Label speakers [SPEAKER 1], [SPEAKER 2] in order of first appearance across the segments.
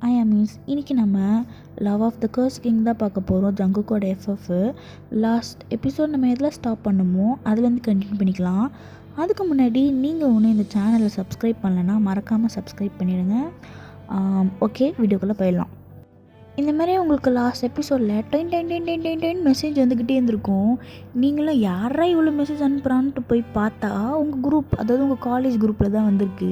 [SPEAKER 1] Means இன்றைக்கி நம்ம love of the கர்ஸ் king தான் பார்க்க போகிறோம். ஜங்குக்கோட எஃப்எஃப் லாஸ்ட் எபிசோட் நம்ம எதில் ஸ்டாப் பண்ணுமோ அதுலேருந்து கண்டினியூ பண்ணிக்கலாம். அதுக்கு முன்னாடி நீங்கள் ஒன்று இந்த சேனலை சப்ஸ்கிரைப் பண்ணலைன்னா மறக்காமல் சப்ஸ்கிரைப் பண்ணிடுங்க. ஓகே, வீடியோக்குள்ளே போயிடலாம். இந்த மாதிரி உங்களுக்கு லாஸ்ட் எபிசோடில் டென் மெசேஜ் வந்துக்கிட்டே இருந்திருக்கும். நீங்களும் யாரா இவ்வளோ மெசேஜ் அனுப்புகிறான்ட்டு போய் பார்த்தா உங்கள் குரூப், அதாவது உங்கள் காலேஜ் குரூப்பில் தான் வந்திருக்கு.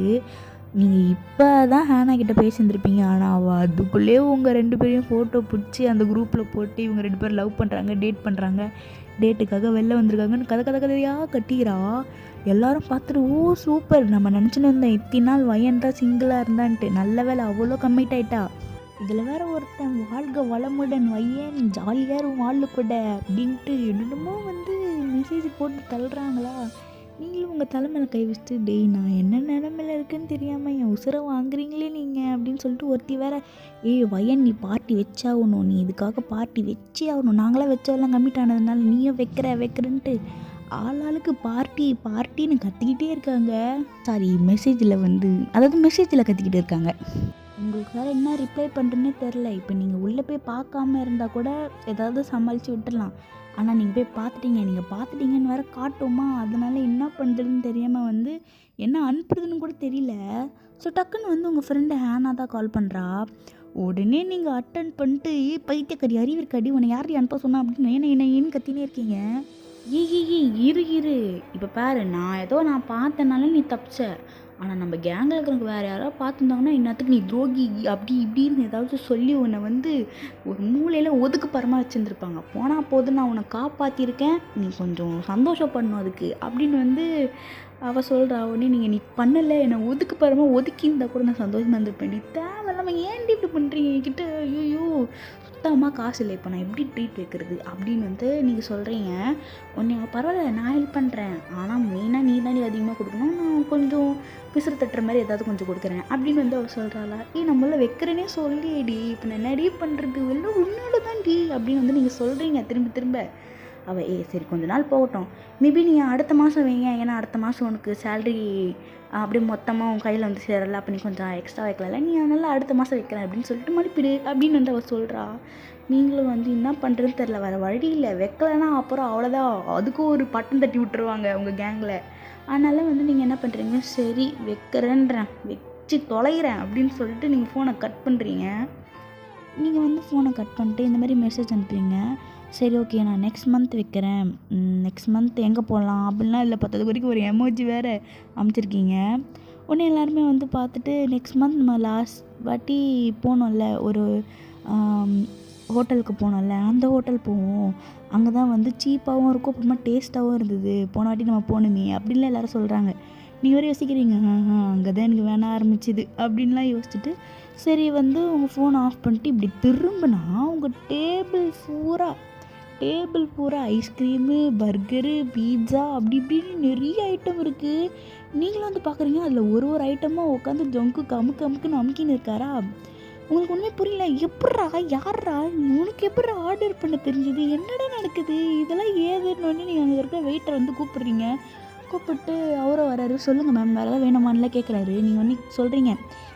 [SPEAKER 1] நீங்கள் இப்போ தான் ஹேனா கிட்டே பேசியிருந்துருப்பீங்க. ஆனால் அவள் அதுக்குள்ளேயே உங்கள் 2 பேரையும் ஃபோட்டோ பிடிச்சி அந்த குரூப்பில் போட்டு இவங்க 2 பேரும் லவ் பண்ணுறாங்க, டேட் பண்ணுறாங்க, டேட்டுக்காக வெளில வந்திருக்காங்கன்னு கதையாக கட்டிக்கிறா. எல்லோரும் பார்த்துட்டு ஓ சூப்பர், நம்ம நினச்சின்னு வந்தேன் இத்தனை நாள் வயன் தான் சிங்கிளாக இருந்தான்ட்டு. நல்ல வேலை அவ்வளோ கம்மிட் ஆகிட்டா. இதில் வேறு ஒருத்தன் வாழ்க வளமுடன் வையன் ஜாலியாக வாழ் கூட அப்படின்ட்டு என்னென்னமோ மெசேஜ் போட்டு தள்ளுறாங்களா. நீங்களும் உங்கள் தலைமையில் கை வச்சுட்டு டேய் நான் என்ன நிலமையில இருக்குன்னு தெரியாமல் என் உசுரை வாங்குறீங்களே நீங்கள் அப்படின்னு சொல்லிட்டு ஒருத்தி வேற வயன் நீ பார்ட்டி வச்சாகணும், நீ இதுக்காக பார்ட்டி வச்சே ஆகணும், நாங்களாம் வச்சதெல்லாம் கம்மிட் ஆனதுனால நீயும் வைக்கிறன்ட்டு ஆளாளுக்கு பார்ட்டின்னு கத்திக்கிட்டே இருக்காங்க. சாரி, மெசேஜில் கத்திக்கிட்டே இருக்காங்க. உங்களுக்கு வேறு என்ன ரிப்ளை பண்ணுறேன்னே தெரில. இப்போ நீங்கள் உள்ளே போய் பார்க்காம இருந்தால் கூட ஏதாவது சமாளித்து விட்டுடலாம். ஆனால் நீங்கள் போய் பார்த்துட்டீங்கன்னு வேறு காட்டுமா. அதனால் என்ன பண்ணுறதுன்னு தெரியாமல் என்ன அனுப்புறதுன்னு கூட தெரியல. ஸோ டக்குன்னு உங்கள் ஃப்ரெண்டு ஹேனா தான் கால் பண்ணுறா. உடனே நீங்கள் அட்டன் பண்ணிட்டு பைத்தியக்கறி அறிவிற்கடி உன்னை யாரையும் அனுப்ப சொன்னா அப்படின்னு என்ன கத்தினே இருக்கீங்க. இரு இப்போ பாரு, நான் பார்த்தனால நீ தப்பிச்ச. ஆனால் நம்ம கேங்கில் இருக்கிறவங்க வேறு யாராவது பார்த்துருந்தாங்கன்னா இன்னத்துக்கு நீ துரோகி அப்படி இப்படின்னு ஏதாவது சொல்லி உன்னை ஒரு மூலையில் ஒதுக்கு பரமாக வச்சுருந்துருப்பாங்க. போனால் போது நான் உன்னை காப்பாற்றிருக்கேன், நீ கொஞ்சம் சந்தோஷப்படணும் அதுக்கு அப்படின்னு அவள் சொல்கிறா. உடனே நீ பண்ணலை, என்னை ஒதுக்கு பரமாக ஒதுக்கியிருந்தா கூட நான் சந்தோஷமாக இருந்திருப்பேன். நீ தேவையில்லாமல் ஏன்டி இப்படி பண்ணுறீங்க என்கிட்ட, ஐயோ சுத்தமாக காசு இல்லை, இப்போ நான் எப்படி ட்ரீட் வைக்கிறது அப்படின்னு நீங்கள் சொல்கிறீங்க. உடனே பரவாயில்ல நான் ஹெல்ப் பண்ணுறேன், ஆனால் மெயினாக நீ தாண்டி அதிகமாக கொடுக்கணும், நான் கொஞ்சம் பிசுறு தட்டுற மாதிரி ஏதாவது கொஞ்சம் கொடுக்குறேன் அப்படின்னு அவள் சொல்கிறாளா. நம்மள வைக்கிறேனே சொல்லிடி, இப்போ நான் என்னடி பண்ணுறது, வெளில உன்னோட தான்டி அப்படின்னு நீங்கள் சொல்கிறீங்க திரும்ப. அவள் சரி கொஞ்ச நாள் போகட்டும், மேபி நீ அடுத்த மாதம் வைங்க, ஏன்னா அடுத்த மாதம் உனக்கு சேல்ரி அப்படியே மொத்தமாக உன் கையில் சேரல, அப்போ நீ கொஞ்சம் எக்ஸ்ட்ரா வைக்கல, நீ அதனால் அடுத்த மாதம் வைக்கிறேன் அப்படின்னு சொல்லிட்டு மறுப்பிடு அப்படின்னு அவள் சொல்கிறா. நீங்களும் என்ன பண்ணுறதுன்னு தெரில, வேறு வழி இல்லை, வைக்கலைன்னா அப்புறம் அவ்வளோதான், அதுக்கும் ஒரு பட்டம் தட்டி விட்டுருவாங்க உங்கள் கேங்கில். அதனால் நீங்கள் என்ன பண்ணுறீங்க, சரி வைக்கிறேன்றேன், வச்சு தொலைகிறேன் அப்படின்னு சொல்லிட்டு நீங்கள் ஃபோனை கட் பண்ணுறீங்க. நீங்கள் ஃபோனை கட் பண்ணிட்டு இந்த மாதிரி மெசேஜ் அனுப்புறீங்க. சரி ஓகே நான் நெக்ஸ்ட் மந்த் வைக்கிறேன், நெக்ஸ்ட் மந்த் எங்கே போகலாம் அப்படின்லாம் இல்லை, 10 வரைக்கும் ஒரு எமோஜி வேறு அமைச்சிருக்கீங்க. உடனே எல்லாருமே பார்த்துட்டு நெக்ஸ்ட் மந்த் நம்ம லாஸ்ட் வாட்டி போனோம்ல ஒரு ஹோட்டலுக்கு போனோம்ல, அந்த ஹோட்டல் போவோம், அங்கே தான் சீப்பாகவும் இருக்கும், அப்புறமா டேஸ்ட்டாகவும் இருந்தது, போன வாட்டி நம்ம போகணுமே அப்படின்லாம் எல்லோரும் சொல்கிறாங்க. நீங்கள் வேறு யோசிக்கிறீங்க அங்கே தான் எனக்கு வேண ஆரம்பிச்சிது அப்படின்லாம் யோசிச்சுட்டு சரி உங்கள் ஃபோன் ஆஃப் பண்ணிட்டு இப்படி திரும்பினா உங்கள் டேபிள் பூரா ஐஸ்கிரீமு, பர்கரு, பீட்சா அப்படி இப்படின்னு நிறைய ஐட்டம் இருக்குது. நீங்களும் பார்க்குறீங்க, அதில் ஒரு ஐட்டமாக உட்காந்து ஜங்கு அமுக்குன்னு அமுக்கின்னு இருக்காரா. உங்களுக்கு ஒன்றுமே புரியல, யாரா உனக்கு எப்படி ஆர்டர் பண்ண தெரிஞ்சது, என்னடா நடக்குது இதெல்லாம் ஏதுன்னு நீங்கள் அங்கே இருக்க வெயிட்டரை கூப்பிட்றீங்க. கூப்பிட்டு அவரும் வராரு, சொல்லுங்கள் மேம் வேறு ஏதாவது வேணுமான்லாம் கேட்குறாரு. நீங்கள் சொல்கிறீங்க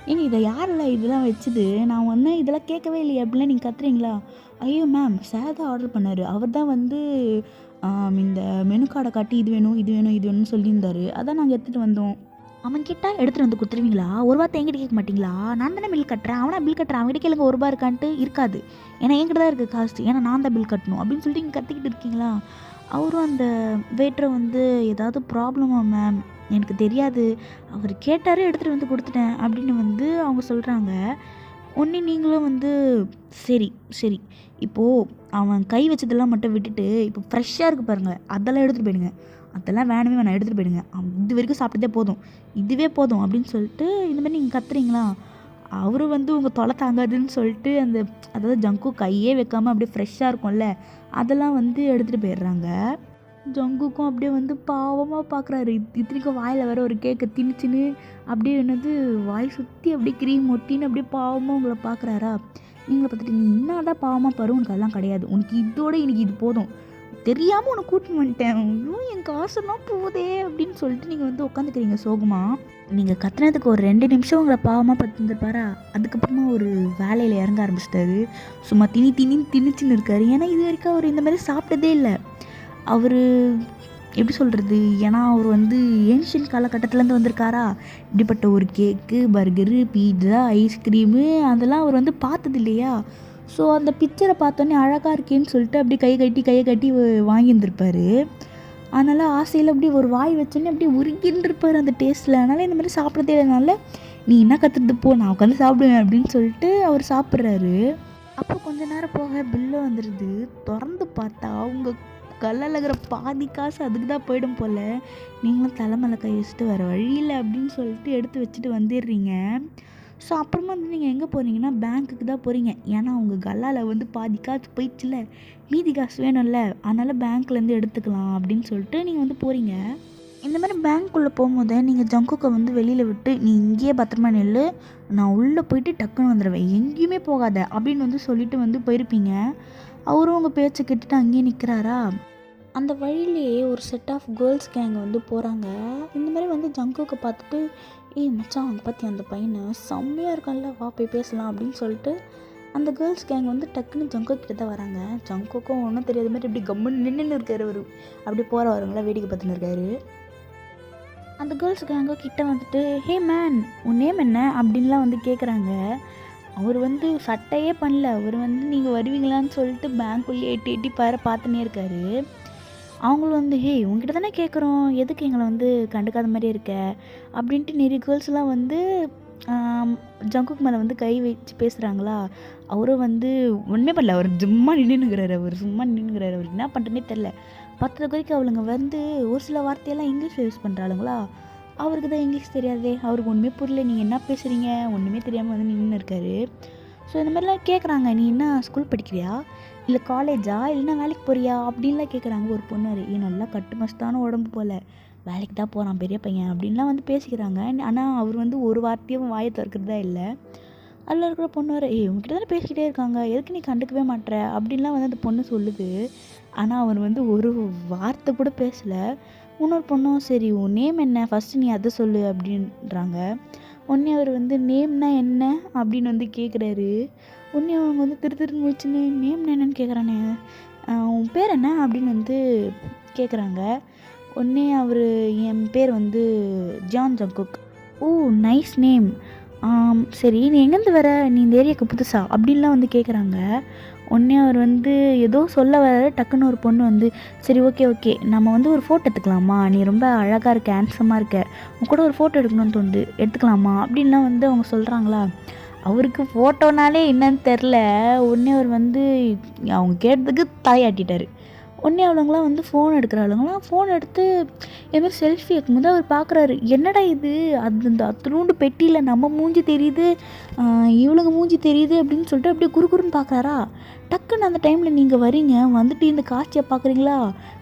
[SPEAKER 1] ஏங்க இதை யாரில்ல இதெல்லாம் வச்சுது, நான் இதெல்லாம் கேட்கவே இல்லையே அப்படிலாம் நீங்கள் கத்துறீங்களா. ஐயோ மேம் சார் தான் ஆர்டர் பண்ணார், அவர் தான் இந்த மெனு கார்டை காட்டி இது வேணும்னு சொல்லியிருந்தார், அதான் நாங்கள் எடுத்துகிட்டு வந்தோம். அவன் கேட்டால் எடுத்துகிட்டு வந்து கொடுத்துருவீங்களா, ஒரு வார்த்தை என்கிட்ட கேட்க மாட்டிங்களா, நான் தானே பில் கட்டுறேன், அவனா பில் கட்டுறேன், அவன்கிட்ட கேளுங்க ₹1 இருக்கான்ட்டு. இருக்காது, ஏன்னா என்கிட்ட தான் இருக்குது காசு, ஏன்னா நான் தான் பில் கட்டணும் அப்படின்னு சொல்லிட்டு நீங்கள் கத்திக்கிட்டு இருக்கீங்களா. அவரும் அந்த வெயிட்டரை ஏதாவது ப்ராப்ளமா மேம் எனக்கு தெரியாது, அவர் கேட்டார் எடுத்துகிட்டு வந்து கொடுத்துட்டேன் அப்படின்னு அவங்க சொல்கிறாங்க. ஒன்று நீங்களும் சரி இப்போது அவன் கை வச்சதெல்லாம் மட்டும் விட்டுட்டு இப்போ ஃப்ரெஷ்ஷாக இருக்குது பாருங்கள், அதெல்லாம் எடுத்துகிட்டு போயிடுங்க, அதெல்லாம் வேணவே வேணாம் எடுத்துகிட்டு போயிடுங்க, இது வரைக்கும் சாப்பிட்டதே போதும், இதுவே போதும் அப்படின்னு சொல்லிட்டு இந்த மாதிரி நீங்கள் கத்துறீங்களா. அவரு உங்கள் தொலை தாங்காதுன்னு சொல்லிட்டு அதாவது ஜங்கு கையே வைக்காமல் அப்படியே ஃப்ரெஷ்ஷாக இருக்கும்ல அதெல்லாம் எடுத்துகிட்டு போயிடுறாங்க. ஜங்குக்கும் அப்படியே பாவமாக பார்க்குறாரு. இத்தனைக்கும் வாயில் வேறு ஒரு கேக்கை திணிச்சின்னு அப்படியே வாய் சுற்றி அப்படியே க்ரீம் ஒட்டின்னு அப்படியே பாவமாக உங்களை பார்க்குறாரா. நீங்களை பார்த்துட்டு நீ என்னதான் பாவமாக பாரு, உனக்கு அதெல்லாம் கிடையாது, உனக்கு இதோட இன்னைக்கு இது போதும், தெரியாமல் உன்னை கூட்டின்னு வந்துட்டேன், இன்னும் என் காசுலாம் போதே அப்படின்னு சொல்லிட்டு நீங்கள் வந்து உட்காந்துக்கிறீங்க சோகமா. நீங்கள் கத்துனதுக்கு ஒரு 2 நிமிஷம் உங்களை பாவமாக பார்த்துருந்துருப்பாரா, அதுக்கப்புறமா ஒரு வேலையில் இறங்க ஆரம்பிச்சிட்டாரு. சும்மா திணிச்சின்னு இருக்காரு. ஏன்னா இது வரைக்கும் அவர் இந்த மாதிரி சாப்பிட்டதே இல்லை. அவர் எப்படி சொல்கிறது, ஏன்னா அவர் வந்து ஏன்ஷியன் காலகட்டத்துலேருந்து வந்திருக்காரா. இப்படிப்பட்ட ஒரு கேக்கு, பர்கரு, பீட்சா, ஐஸ்கிரீமு அதெல்லாம் அவர் வந்து பார்த்தது இல்லையா. ஸோ அந்த பிக்சரை பார்த்தோன்னே அழகாக இருக்கேன்னு சொல்லிட்டு அப்படியே கையை கட்டி வாங்கியிருந்திருப்பார். அதனால் ஆசையில் அப்படியே ஒரு வாய் வச்சோன்னே அப்படியே உருகின்னு இருப்பார் அந்த டேஸ்ட்டில். அதனால் இந்த மாதிரி சாப்பிட்றதே இல்லைனால நீ என்ன கற்றுட்டு போ, நான் உட்காந்து சாப்பிடுவேன் அப்படின்னு சொல்லிட்டு அவர் சாப்பிட்றாரு. அப்போ கொஞ்ச நேரம் போக பில்லு வந்துடுது. திறந்து பார்த்தா அவங்க கல்லில் இருக்கிற பாதி காசு அதுக்கு தான் போயிடும் போல். நீங்களும் தலைமலை கை வச்சுட்டு வேறு வழியில் அப்படின்னு சொல்லிட்டு எடுத்து வச்சுட்டு வந்துடுறீங்க. ஸோ அப்புறமா வந்து நீங்கள் எங்கே போகிறீங்கன்னா பேங்க்குக்கு தான் போகிறீங்க. ஏன்னா அவங்க கல்லால் வந்து பாதி காசு போயிடுச்சுல, மீதி காசு வேணும்ல, அதனால் பேங்க்லேருந்து எடுத்துக்கலாம் அப்படின்னு சொல்லிட்டு நீங்கள் வந்து போகிறீங்க. இந்த மாதிரி பேங்க்குள்ளே போகும்போது நீங்கள் ஜங்குக்கை வந்து வெளியில் விட்டு நீ இங்கேயே பத்திரமா நெல், நான் உள்ளே போயிட்டு டக்குன்னு வந்துடுவேன், எங்கேயுமே போகாத அப்படின்னு வந்து சொல்லிட்டு வந்து போயிருப்பீங்க. அவரும் உங்கள் பேச்சை கேட்டுட்டு அங்கேயே நிற்கிறாரா. அந்த வழியிலேயே ஒரு செட் ஆஃப் கேர்ள்ஸ் கேங் வந்து போகிறாங்க. இந்த மாதிரி வந்து ஜங்குக்கை பார்த்துட்டு, ஏய் மச்சான் அங்கே பார்த்தி அந்த பையனை செம்மையாக இருக்கான்ல, வா போய் பேசலாம் அப்படின்னு சொல்லிட்டு அந்த கேர்ள்ஸ் கேங் வந்து டக்குன்னு ஜங்கோ கிட்ட தான் வராங்க. ஜங்கோக்கும் ஒன்றும் தெரியாத மாதிரி இப்படி கம்முன்னு நின்றுன்னு இருக்காரு. அவர் அப்படி போகிற வரவங்களா வேடிக்கை பார்த்துன்னு இருக்காரு. அந்த கேர்ள்ஸ் கேங்கோ கிட்ட வந்துட்டு, ஹே மேன் உன் நேம் என்ன அப்படின்லாம் வந்து கேட்குறாங்க. அவர் வந்து சட்டையே பண்ணல. அவர் வந்து நீங்கள் வருவீங்களான்னு சொல்லிட்டு பேங்க்குள்ளேயே எட்டி பார்த்துன்னே இருக்காரு. அவங்களும் வந்து, ஹே உங்ககிட்ட தானே கேட்குறோம், எதுக்கு எங்களை வந்து கண்டுக்காத மாதிரியே இருக்க அப்படின்ட்டு நிறைய கேர்ள்ஸ்லாம் வந்து ஜங்குக்கு மேலே வந்து கை வச்சு பேசுகிறாங்களா. அவரும் வந்து ஒன்றுமே பண்ணல. அவர் சும்மா நின்றுங்கிறாரு. அவர் என்ன பண்ணுறதுனே தெரில. பத்து வரைக்கும் அவளுங்க வந்து ஒரு சில வார்த்தையெல்லாம் இங்கிலீஷில் யூஸ் பண்ணுறாளுங்களா. அவருக்கு தான் இங்கிலீஷ் தெரியாதே, அவருக்கு ஒன்றுமே புரியல, நீங்கள் என்ன பேசுகிறீங்க ஒன்றுமே தெரியாமல் வந்து நின்று இருக்காரு. ஸோ இந்த மாதிரிலாம் கேட்குறாங்க, நீ என்ன ஸ்கூல் படிக்கிறியா, இல்லை காலேஜா, இல்லைன்னா வேலைக்கு போறியா அப்படின்லாம் கேட்குறாங்க. ஒரு பொண்ணு நல்லா கட்டு மஸ்தான உடம்பு போல், வேலைக்கு தான் போகிறான் பெரிய பையன் அப்படின்லாம் வந்து பேசிக்கிறாங்க. ஆனால் அவர் வந்து ஒரு வார்த்தையும் வாயை திறக்கிறதா இல்லை. அதில் இருக்கிற பொண்ணு வர, உங்ககிட்ட தானே பேசிக்கிட்டே இருக்காங்க, எதுக்கு நீ கண்டுக்கவே மாட்டேற அப்படின்லாம் வந்து அந்த பொண்ணு சொல்லுது. ஆனால் அவர் வந்து ஒரு வார்த்தை கூட பேசலை. இன்னொரு பொண்ணும், சரி உன் நேம் என்ன ஃபஸ்ட்டு நீ அதை சொல்லு அப்படின்றாங்க. உடனே அவர் வந்து நேம்னா என்ன அப்படின்னு வந்து கேட்குறாரு. உடனே அவங்க வந்து திருன்னு முடிச்சுன்னு நேம்னா என்னன்னு கேட்குறானே, உன் பேர் என்ன அப்படின்னு வந்து கேட்குறாங்க. உடனே அவர், என் பேர் வந்து ஜான் ஜங்குக். ஓ நைஸ் நேம், சரி நீ எங்கேருந்து வர, நீ இந்த ஏரியாவுக்கு புதுசா அப்படின்லாம் வந்து கேட்குறாங்க. உடனே அவர் வந்து ஏதோ சொல்ல வர, டக்குன்னு ஒரு பொண்ணு வந்து, சரி ஓகே நம்ம வந்து ஒரு ஃபோட்டோ எடுத்துக்கலாமா, நீ ரொம்ப அழகாக இருக்க, ஹேண்ட்ஸமாக இருக்க, உன் கூட ஒரு ஃபோட்டோ எடுக்கணும்னு தோணுது, எடுத்துக்கலாமா அப்படின்லாம் வந்து அவங்க சொல்கிறாங்களா. அவருக்கு ஃபோட்டோனாலே என்னன்னு தெரில. உடனே அவர் வந்து அவங்க கேட்டதுக்கு தலையாட்டிட்டார். உடனே அவளுங்களாம் வந்து ஃபோன் எடுக்கிறாளுங்களாம். ஃபோன் எடுத்து எதுவும் செல்ஃபி எடுக்கும்போது அவர் பார்க்குறாரு, என்னடா இது, அது இந்த அத்தனூண்டு பெட்டியில் நம்ம மூஞ்சி தெரியுது, இவளுங்க மூஞ்சி தெரியுது அப்படின்னு சொல்லிட்டு அப்படியே குறுக்குறுன்னு பார்க்குறாரா. டக்குன்னு அந்த டைமில் நீங்கள் வரீங்க, வந்துட்டு இந்த காட்சியை பார்க்குறீங்களா.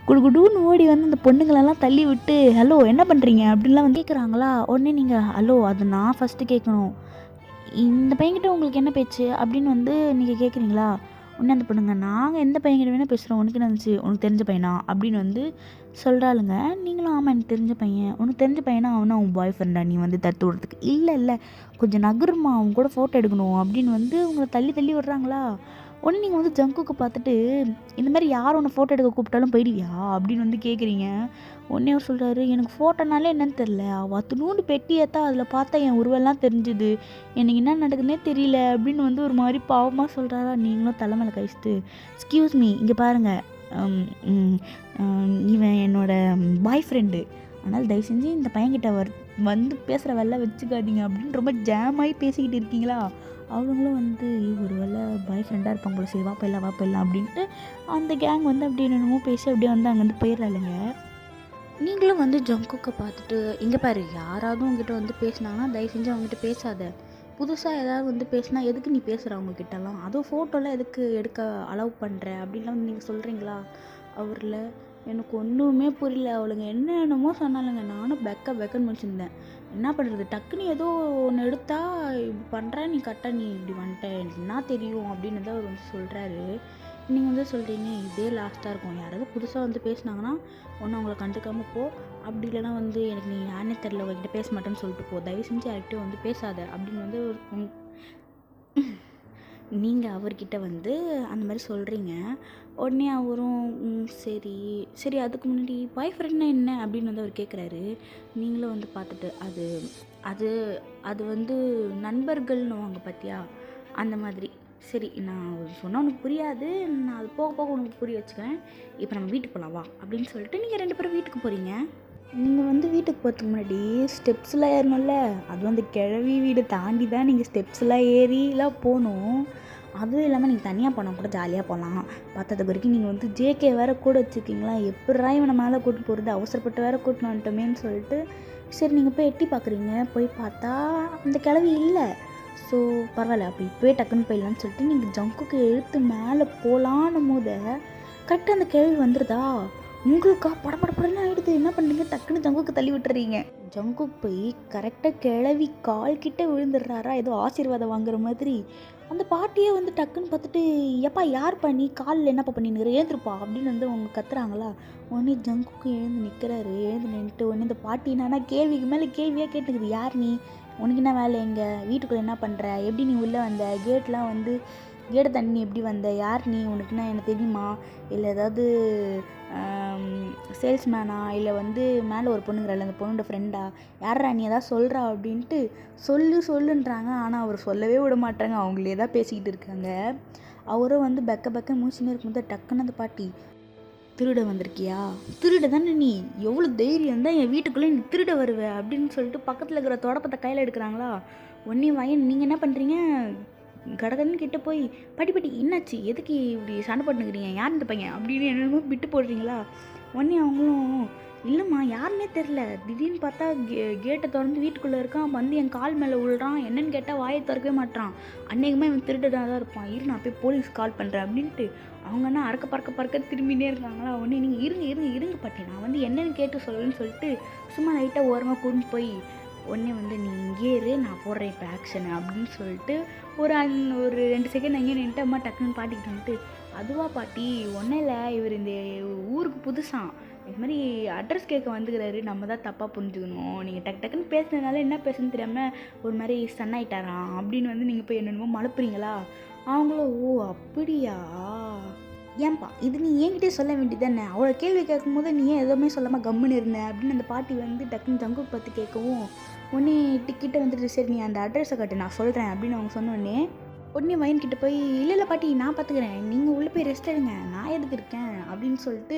[SPEAKER 1] குடுகுடுன்னு ஓடி வந்து அந்த பொண்ணுங்களெல்லாம் தள்ளி விட்டு, ஹலோ என்ன பண்ணுறீங்க அப்படின்லாம் வந்து கேட்குறாங்களா. உடனே நீங்கள், ஹலோ அது நான் ஃபஸ்ட்டு கேட்கணும், இந்த பையன்கிட்ட உங்களுக்கு என்ன பேச்சு அப்படின்னு வந்து நீங்கள் கேட்குறீங்களா. உடனே அந்த பொண்ணுங்க, நாங்கள் எந்த பையன்கிட்ட வேணால் பேசுகிறோம், உனக்கு நினச்சி உனக்கு தெரிஞ்ச பையனா அப்படின்னு வந்து சொல்கிறாளுங்க. நீங்களும் ஆமாம் எனக்கு தெரிஞ்ச பையன், உனக்கு தெரிஞ்ச பையனா அவனா உன் பாய் ஃப்ரெண்டா நீ வந்து தத்து விடுறதுக்கு, இல்லை கொஞ்சம் நகருமா அவங்க கூட ஃபோட்டோ எடுக்கணும் அப்படின்னு வந்து உங்களை தள்ளி விடுறாங்களா. உடனே நீங்கள் வந்து ஜங்குக்கு பார்த்துட்டு, இந்த மாதிரி யார் உன்னை ஃபோட்டோ எடுக்க கூப்பிட்டாலும் போயிடுவியா அப்படின்னு வந்து கேட்குறீங்க. உடனே அவர் சொல்கிறாரு, எனக்கு ஃபோட்டோனாலே என்னன்னு தெரில, அவள் அத்தனூண்டு பெட்டி ஏற்றா, அதில் பார்த்தா என் உருவெல்லாம் தெரிஞ்சுது, எனக்கு என்ன நடக்குதுன்னே தெரியல அப்படின்னு வந்து ஒரு மாதிரி பாவமாக சொல்கிறாரா. நீங்களும் தலைமையில் கழிச்சிட்டு, எக்ஸ்கியூஸ் மீ இங்கே பாருங்கள், இவன் என்னோட பாய் ஃப்ரெண்டு, அதனால் தயவு செஞ்சு இந்த பையன்கிட்ட வந்து பேசுகிற வேலை வச்சுக்காதீங்க அப்படின்னு ரொம்ப ஜாமாகி பேசிக்கிட்டு இருக்கீங்களா. அவங்களும் வந்து ஒரு வேலை பாய் ஃப்ரெண்டாக இருப்பாங்க போல, சரி வா போயிடலாம் அப்படின்ட்டு அந்த கேங் வந்து அப்படி என்னென்னமோ பேசி அப்படியே வந்து அங்கேருந்து போயிடறாளுங்க. நீங்களும் வந்து ஜங்குக்கை பார்த்துட்டு, இங்கே பாரு யாராவது உங்ககிட்ட வந்து பேசினாங்கன்னா தயவு செஞ்சு அவங்ககிட்ட பேசாத, புதுசாக ஏதாவது வந்து பேசினா எதுக்கு நீ பேசுகிற அவங்கக்கிட்டலாம், அதுவும் ஃபோட்டோலாம் எதுக்கு எடுக்க அலோவ் பண்ணுற அப்படின்லாம் வந்து நீங்கள் சொல்கிறீங்களா. அவரில் எனக்கு ஒன்றுமே புரியல, அவளுங்க என்னென்னமோ சொன்னாலுங்க, நானும் பெக்கன்னு முடிச்சிருந்தேன், என்ன பண்ணுறது, டக்குன்னு ஏதோ ஒன்று எடுத்தா இப்படி பண்ணுற, நீ கரெக்டாக நீ இப்படி வந்துட்ட எனக்கு என்ன தெரியும் அப்படின்னு தான் அவர் வந்து சொல்கிறாரு. நீங்கள் வந்து சொல்கிறீங்க இதே லாஸ்ட்டாக இருக்கும். யாராவது புதுசாக வந்து பேசுனாங்கன்னா ஒன்று அவங்கள கண்டுக்காமல் போ, அப்படி இல்லைனா வந்து எனக்கு நீ யாருனே தெரில உங்ககிட்ட பேச மாட்டேன்னு சொல்லிட்டு போ, தயவு செஞ்சு யார்கிட்டயும் வந்து பேசாத அப்படின்னு வந்து நீங்கள் அவர்கிட்ட வந்து அந்த மாதிரி சொல்கிறீங்க. உடனே அவரும் சரி சரி அதுக்கு முன்னாடி பாய் ஃப்ரெண்ட்னா என்ன அப்படின்னு வந்து அவர் கேட்குறாரு. நீங்களும் வந்து பார்த்துட்டு அது அது அது வந்து நண்பர்கள்னுவாங்க பார்த்தியா, அந்த மாதிரி. சரி நான் சொன்னால் உனக்கு புரியாது, நான் அது போக போக உனக்கு புரிய வச்சுக்கிறேன். இப்போ நம்ம வீட்டுக்கு போகலாம் வா அப்படின்னு சொல்லிட்டு நீங்கள் 2 பேரும் வீட்டுக்கு போகிறீங்க. நீங்கள் வந்து வீட்டுக்கு போகிறதுக்கு முன்னாடி ஸ்டெப்ஸ்லாம் ஏறணும்ல, அதுவும் அந்த கிழவி வீடு தாண்டி தான் நீங்கள் ஸ்டெப்ஸ்லாம் ஏறிலாம் போகணும். அதுவும் இல்லாமல் நீங்கள் தனியாக போனால் கூட ஜாலியாக போகலாம். பார்த்ததுக்கு வரைக்கும் நீங்கள் வந்து ஜேகே வேறு கூட வச்சுருக்கீங்களா, எப்பட்றா இவனை மேலே கூட்டின்னு போகிறது, அவசரப்பட்டு வேறு கூட்டின்னு வந்துட்டோமேன்னு சொல்லிட்டு சரி நீங்கள் போய் எட்டி பார்க்குறீங்க. போய் பார்த்தா அந்த கிழவி இல்லை. ஸோ பரவாயில்ல, அப்போ இப்போயே டக்குன்னு போயிடலான்னு சொல்லிட்டு நீங்கள் ஜங்குக்கு இழுத்து மேலே போகலான்னும் போது கரெக்டாக அந்த கிழவி வந்துடுதா. உங்களுக்கா படப்படப்படன்னு ஆகிடுது. என்ன பண்ணுறீங்க, டக்குன்னு ஜங்குக்கு தள்ளி விட்டுறீங்க. ஜங்குக்கு போய் கரெக்டாக கிழவி கால் கிட்டே விழுந்துடுறாரா, ஏதோ ஆசீர்வாதம் வாங்குற மாதிரி. அந்த பாட்டியே வந்து டக்குன்னு பார்த்துட்டு எப்பா யார்ப்பா நீ, காலில் என்னப்பா பண்ணின்னு ஏந்திருப்பா அப்படின்னு வந்து அவங்க கத்துறாங்களா. உடனே ஜங்குக்கு எழுந்து நிற்கிறாரு. எழுந்து நின்றுட்டு உடனே இந்த பாட்டி என்னன்னா கேள்விக்கு மேலே கேள்வியாக கேட்டுக்குது. யார் நீ, உனக்கு என்ன வேலை, எங்கே வீட்டுக்குள்ளே என்ன பண்ணுற, எப்படி நீ உள்ளே வந்த, கேட்லாம் வந்து கேட்டை தண்ணி எப்படி வந்த, யார் நீ, உனக்குன்னா எனக்கு தெரியுமா, இல்லை ஏதாவது சேல்ஸ்மேனா, இல்லை வந்து மேலே ஒரு பொண்ணுங்கிறாள் அந்த பொண்ணோட ஃப்ரெண்டா, யாரா நீ எதாவது சொல்கிறா அப்படின்ட்டு சொல்லுன்றாங்க. ஆனால் அவர் சொல்லவே விட மாட்டாங்க, அவங்களே தான் பேசிக்கிட்டு இருக்காங்க. அவரும் வந்து பெக்க மூச்சுன்னு இருக்கும்போது டக்குன்னு அந்த பாட்டி திருட வந்திருக்கியா, திருட தானே நீ, எவ்வளோ தைரியம் தான் என் வீட்டுக்குள்ளே நீ திருட வருவ அப்படின்னு சொல்லிட்டு பக்கத்தில் இருக்கிற தொடப்பத்தை கையில் எடுக்கிறாங்களா. ஒன்றே வாயன் நீங்கள் என்ன பண்ணுறீங்க, கடகடன்னு கிட்ட போய் பாட்டி என்னாச்சு, எதுக்கு இப்படி சண்டை போட்டுக்கிறீங்க, யார் இந்த பையன் அப்படின்னு என்னமோ விட்டு போடுறீங்களா. உடனே அவங்களும் இல்லைம்மா யாருன்னே தெரில, திடீர்னு பார்த்தா கேட்டை திறந்து வீட்டுக்குள்ளே இருக்கான், வந்து என் கால் மேலே விழுறான், என்னன்னு கேட்டால் வாயை திறக்கவே மாட்டான், அன்னைக்குமே இவன் திருடனாக தான் இருப்பான், இரு நான் போய் போலீஸ் கால் பண்ணுறேன் அப்படின்ட்டு அவங்கன்னா அறக்க பறக்க திரும்பினே இருக்காங்களா. உடனே நீங்கள் இருங்க பாட்டி, நான் வந்து என்னென்னு கேட்டு சொல்லுன்னு சொல்லிட்டு சும்மா லைட்டாக ஓரமாக கொண்டு போய் உடனே வந்து நீ இங்கே இரு நான் போடுறேன் இப்போ ஆக்ஷனு அப்படின்னு சொல்லிட்டு ஒரு 2 செகண்ட் அங்கேயே நின்ட்டு அம்மா டக்குன்னு பாட்டிக்கிட்டு வந்துட்டு அதுவா பாட்டி ஒன்றும் இல்லை, இவர் இந்த ஊருக்கு புதுசான், இது மாதிரி அட்ரஸ் கேட்க வந்துக்கிறாரு, நம்ம தான் தப்பாக புரிஞ்சுக்கணும், நீங்கள் டக்குன்னு பேசுனதுனால என்ன பேசுன்னு தெரியாமல் ஒரு மாதிரி ஸ்டன் ஆகிட்டாராம் அப்படின்னு வந்து நீங்கள் போய் என்னென்னமோ மழுப்புறீங்களா. அவங்களும் ஓ அப்படியா, ஏன்பா இது நீ என்கிட்டே சொல்ல வேண்டியதானே, அவளை கேள்வி கேட்கும் போது நீ ஏன் எதுவுமே சொல்லாமல் கம்முன்னு இருந்த அப்படின்னு அந்த பாட்டி வந்து டக்குன்னு ஜங்குக்கு பற்றி கேட்கவும் உடனே டிக்கெட்டை வந்துட்டு சரி நீ அந்த அட்ரஸை கட்டு நான் சொல்கிறேன் அப்படின்னு அவங்க சொன்னோடனே உடனே வயன்கிட்ட போய் இல்லை பாட்டி நான் பார்த்துக்கிறேன், நீங்கள் உள்ளே போய் ரெஸ்ட் எடுங்க, நான் எதுக்கு இருக்கேன் அப்படின்னு சொல்லிட்டு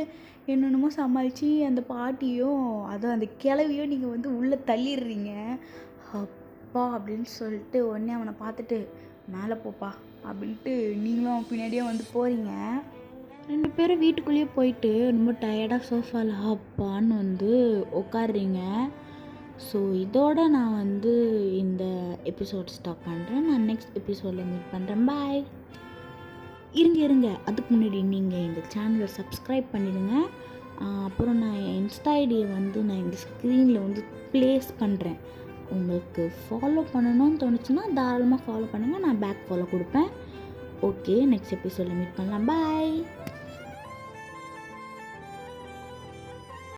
[SPEAKER 1] என்னென்னமோ சமாளித்து அந்த பாட்டியும் அதுவும் அந்த கிளவியும் நீங்கள் வந்து உள்ளே தள்ளிடுறீங்க. அப்பா அப்படின்னு சொல்லிட்டு உடனே அவனை பார்த்துட்டு மேலே போப்பா அப்படின்ட்டு நீங்களும் அவன் பின்னாடியே வந்து போகிறீங்க. 2 பேரும் வீட்டுக்குள்ளேயே போயிட்டு ரொம்ப டயர்டாக சோஃபாவில் அப்பான்னு வந்து உட்காடுறீங்க. ஸோ இதோட நான் வந்து இந்த எபிசோட் ஸ்டாப் பண்ணுறேன். நான் நெக்ஸ்ட் எபிசோடில் மீட் பண்ணுறேன். பாய். இருங்க அதுக்கு முன்னாடி நீங்கள் இந்த சேனலை சப்ஸ்கிரைப் பண்ணிடுங்க. அப்புறம் நான் என் இன்ஸ்டா ஐடியை வந்து நான் இந்த ஸ்க்ரீனில் வந்து ப்ளேஸ் பண்ணுறேன். உங்களுக்கு ஃபாலோ பண்ணணும்னு தோணுச்சுன்னா தாராளமாக ஃபாலோ பண்ணுங்கள், நான் பேக் ஃபாலோ கொடுப்பேன். ஓகே, நெக்ஸ்ட் எபிசோடில் மீட் பண்ணலாம். பாய்.